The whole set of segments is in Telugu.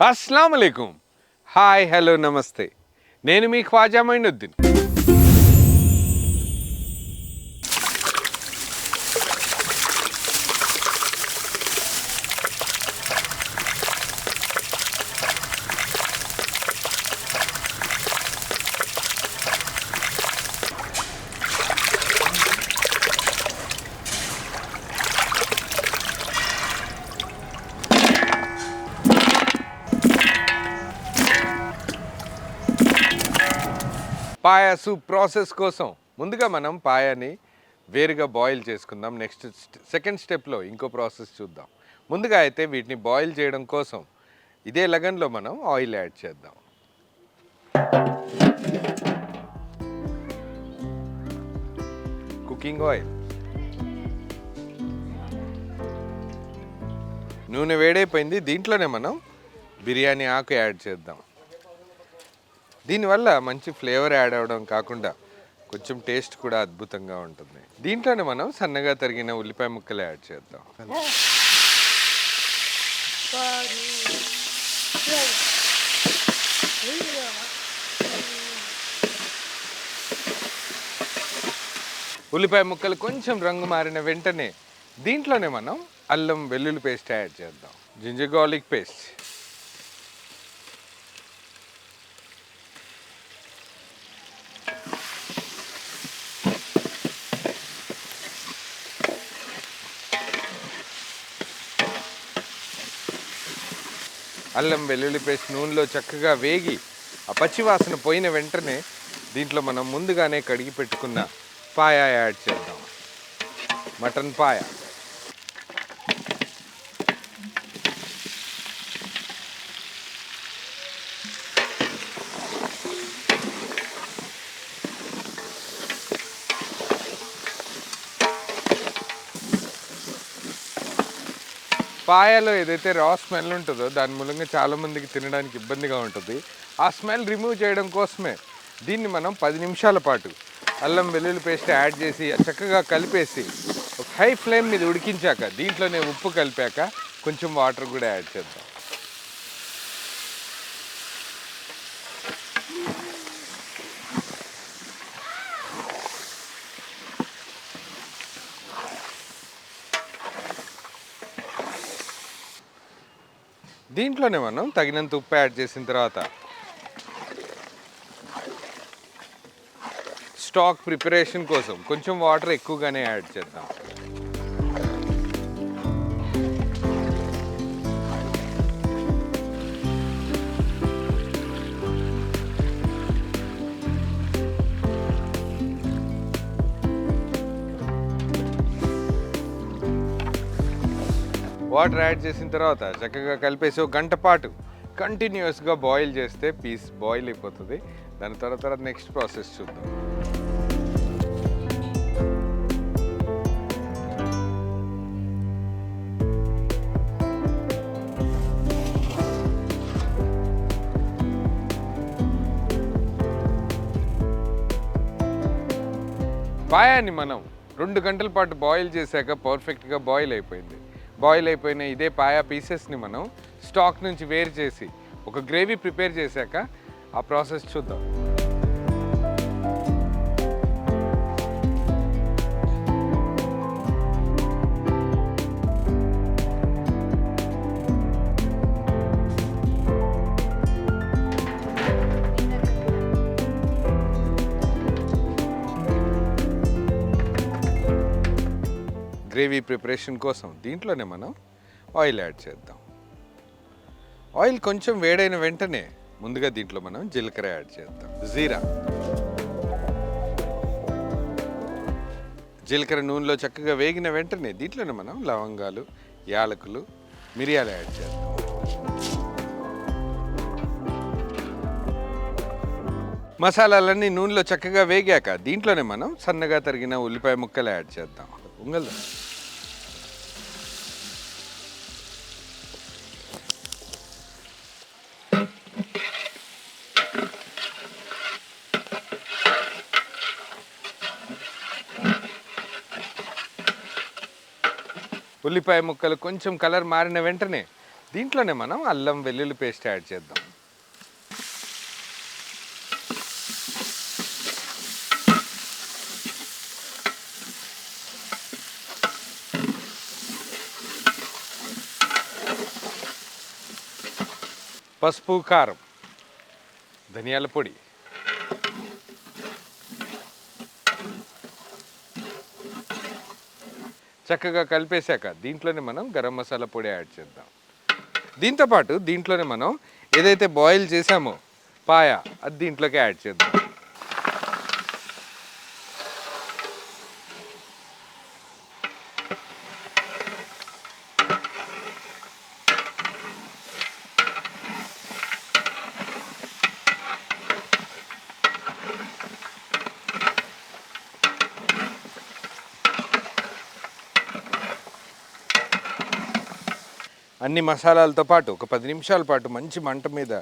अस्सलाम वालेकुम హాయ్ హలో నమస్తే నేను మీ ఖ్వాజా మైనుద్దీన్ పాయా సూప్ ప్రాసెస్ కోసం ముందుగా మనం పాయాని వేరుగా బాయిల్ చేసుకుందాం. నెక్స్ట్ సెకండ్ స్టెప్లో ఇంకో ప్రాసెస్ చూద్దాం. ముందుగా అయితే వీటిని బాయిల్ చేయడం కోసం ఇదే లగన్లో మనం ఆయిల్ యాడ్ చేద్దాం. కుకింగ్ ఆయిల్, నూనె వేడైపోయింది. దీంట్లోనే మనం బిర్యానీ ఆకు యాడ్ చేద్దాం. దీనివల్ల మంచి ఫ్లేవర్ యాడ్ అవ్వడం కాకుండా కొంచెం టేస్ట్ కూడా అద్భుతంగా ఉంటుంది. దీంట్లోనే మనం సన్నగా తరిగిన ఉల్లిపాయ ముక్కలు యాడ్ చేద్దాం. ఉల్లిపాయ ముక్కలు కొంచెం రంగు మారిన వెంటనే దీంట్లోనే మనం అల్లం వెల్లుల్లి పేస్ట్ యాడ్ చేద్దాం. జింజర్ గార్లిక్ పేస్ట్, అల్లం వెల్లుల్లి పేస్ట్ నూనెలో చక్కగా వేగి ఆ పచ్చివాసన పోయిన వెంటనే దీంట్లో మనం ముందుగానే కడిగి పెట్టుకున్న పాయా యాడ్ చేద్దాం. మటన్ పాయా, పాయాలో ఏదైతే రా స్మెల్ ఉంటుందో దాని మూలంగా చాలామందికి తినడానికి ఇబ్బందిగా ఉంటుంది. ఆ స్మెల్ రిమూవ్ చేయడం కోసమే దీన్ని మనం 10 నిమిషాల పాటు అల్లం వెల్లుల్లి పేస్ట్ యాడ్ చేసి చక్కగా కలిపేసి హై ఫ్లేమ్ మీద ఉడికించాక దీంట్లోనే ఉప్పు కలిపాక కొంచెం వాటర్ కూడా యాడ్ చేద్దాం. దీంట్లోనే మనం తగినంత ఉప్పు యాడ్ చేసిన తర్వాత స్టాక్ ప్రిపరేషన్ కోసం కొంచెం వాటర్ ఎక్కువగానే యాడ్ చేద్దాం. వాటర్ యాడ్ చేసిన తర్వాత చక్కగా కలిపేసి ఒక గంట పాటు కంటిన్యూస్గా బాయిల్ చేస్తే పీస్ బాయిల్ అయిపోతుంది. దాని తర్వాత నెక్స్ట్ ప్రాసెస్ చూద్దాం. పాయాన్ని మనం 2 గంటల పాటు బాయిల్ చేశాక పర్ఫెక్ట్గా బాయిల్ అయిపోయింది. బాయిల్ అయిపోయిన ఇదే పాయా పీసెస్ని మనం స్టాక్ నుంచి వేరు చేసి ఒక గ్రేవీ ప్రిపేర్ చేశాక ఆ ప్రాసెస్ చూద్దాం. గ్రేవీ ప్రిపరేషన్ కోసం దీంట్లోనే మనం ఆయిల్ యాడ్ చేద్దాం. ఆయిల్ కొంచెం వేడైన వెంటనే ముందుగా దీంట్లో మనం జీలకర్ర యాడ్ చేద్దాం. జీలకర్ర నూనెలో చక్కగా వేగిన వెంటనే దీంట్లోనే మనం లవంగాలు, యాలకులు, మిరియాలు యాడ్ చేద్దాం. మసాలాలన్నీ నూనెలో చక్కగా వేగాక దీంట్లోనే మనం సన్నగా తరిగిన ఉల్లిపాయ ముక్కలు యాడ్ చేద్దాం. ఉంగల్దా ఉల్లిపాయ ముక్కలు కొంచెం కలర్ మారిన వెంటనే దీంట్లోనే మనం అల్లం వెల్లుల్లి పేస్ట్ యాడ్ చేద్దాం. పసుపు, కారం, ధనియాల పొడి, చక్కగా కలిపేశాక దీంట్లోనే మనం గరం మసాలా పొడి యాడ్ చేద్దాం. దీంతోపాటు దీంట్లోనే మనం ఏదైతే బాయిల్ చేసామో పాయ, అది దీంట్లోకి యాడ్ చేద్దాం. అన్ని మసాలాలతో పాటు ఒక 10 నిమిషాల పాటు మంచి మంట మీద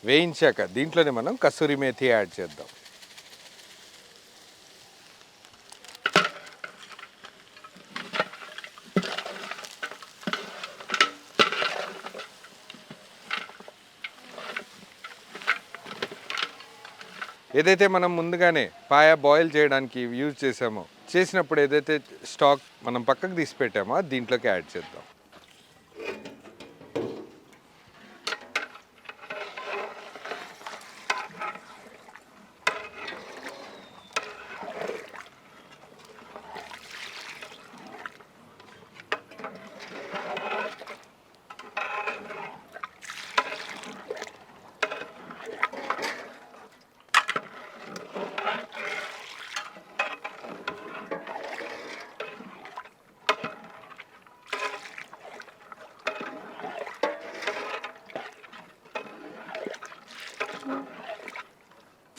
వేయించాక దీంట్లోనే మనం కసూరి మేథి యాడ్ చేద్దాం. ఏదైతే మనం ముందుగానే పాయ బాయిల్ చేయడానికి యూజ్ చేసినప్పుడు ఏదైతే స్టాక్ మనం పక్కకు తీసి పెట్టామో అది దీంట్లోకి యాడ్ చేద్దాం.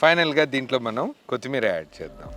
ఫైనల్గా దీంట్లో మనం కొత్తిమీర యాడ్ చేద్దాం.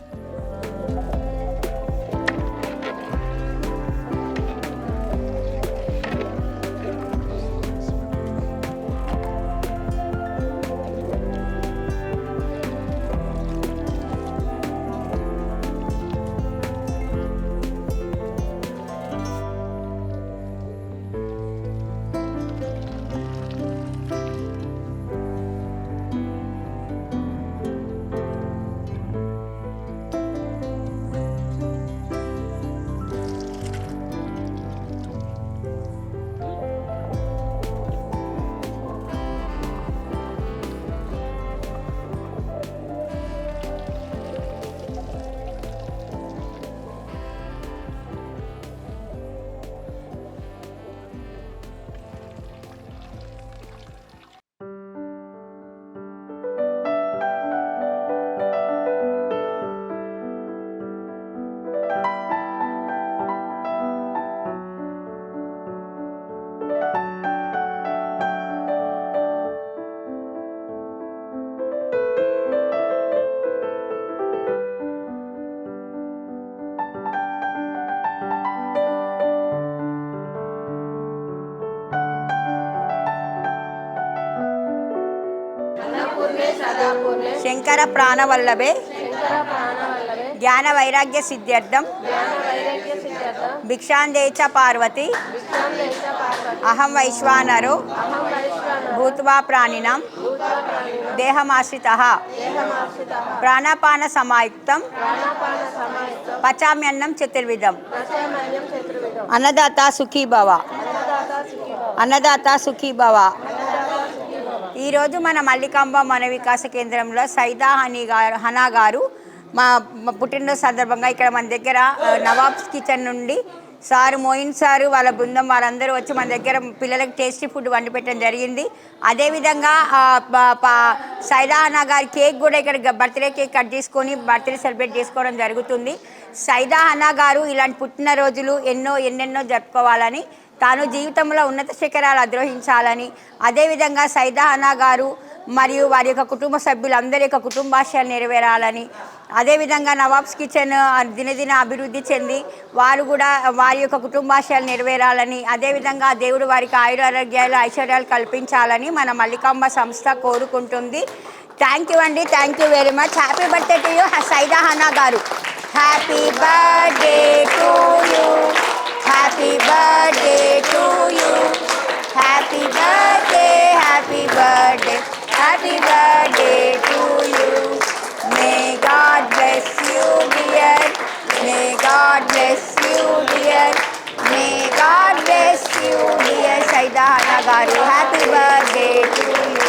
శంకర ప్రాణవల్లభే జ్ఞాన వైరాగ్య సిద్ధ్యర్థం భిక్షాందే చ పార్వతి అహం వైశ్వానరో భూత్వా ప్రాణినాం దేహమాశ్రితః ప్రాణాపాన సమాయుక్తం పచామ్యన్నం చతుర్విధం. అన్నదాత సుఖీ భవ, అన్నదాత సుఖీ భవ. ఈరోజు మన మల్లికాంబ మన వికాస కేంద్రంలో సైదా హనా గారు మా పుట్టినరోజు సందర్భంగా ఇక్కడ మన దగ్గర నవాబ్స్ కిచెన్ నుండి సారు మోయిన్ సారు వాళ్ళ బృందం వాళ్ళందరూ వచ్చి మన దగ్గర పిల్లలకి టేస్టీ ఫుడ్ వండి పెట్టడం జరిగింది. అదేవిధంగా సైదా హనా గారి కేక్ కూడా ఇక్కడ బర్త్డే కేక్ కట్ చేసుకొని బర్త్డే సెలబ్రేట్ చేసుకోవడం జరుగుతుంది. సైదా హనా గారు ఇలాంటి పుట్టినరోజులు ఎన్నెన్నో జరుపుకోవాలని, తాను జీవితంలో ఉన్నత శిఖరాలు అధిరోహించాలని, అదేవిధంగా సైదా హనా గారు మరియు వారి యొక్క కుటుంబ సభ్యులందరి యొక్క కుటుంబాశయాలు నెరవేరాలని, అదేవిధంగా నవాబ్స్ కిచెన్ దినదిన అభివృద్ధి చెంది వారు కూడా వారి యొక్క కుటుంబాశయాలు నెరవేరాలని, అదేవిధంగా దేవుడు వారికి ఆయురారోగ్యాలు ఐశ్వర్యాలు కల్పించాలని మన మల్లికాంబ సంస్థ కోరుకుంటుంది. థ్యాంక్ యూ అండి, thank you very much. Happy birthday to you Saida Hana గారు. Happy birthday to you, happy birthday to you, happy birthday happy birthday happy birthday to you may God bless you dear may God bless you dear may God bless you dear Saida Hana గారు హ్యాపీ బర్త్డే టు యూ.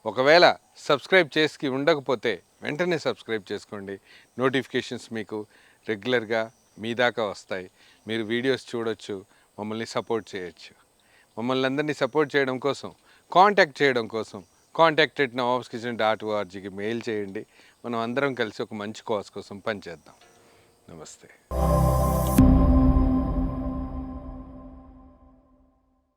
ఒకవేళ సబ్స్క్రైబ్ చేసి ఉండకపోతే వెంటనే సబ్స్క్రైబ్ చేసుకోండి. నోటిఫికేషన్స్ మీకు రెగ్యులర్గా మీ దాకా వస్తాయి. మీరు వీడియోస్ చూడొచ్చు, మమ్మల్ని సపోర్ట్ చేయొచ్చు. మమ్మల్ని అందరినీ సపోర్ట్ చేయడం కోసం, కాంటాక్ట్ చేయడం కోసం contact@nawabskitchen.orgకి మెయిల్ చేయండి. మనం అందరం కలిసి ఒక మంచి కాజ్ కోసం పనిచేద్దాం. నమస్తే.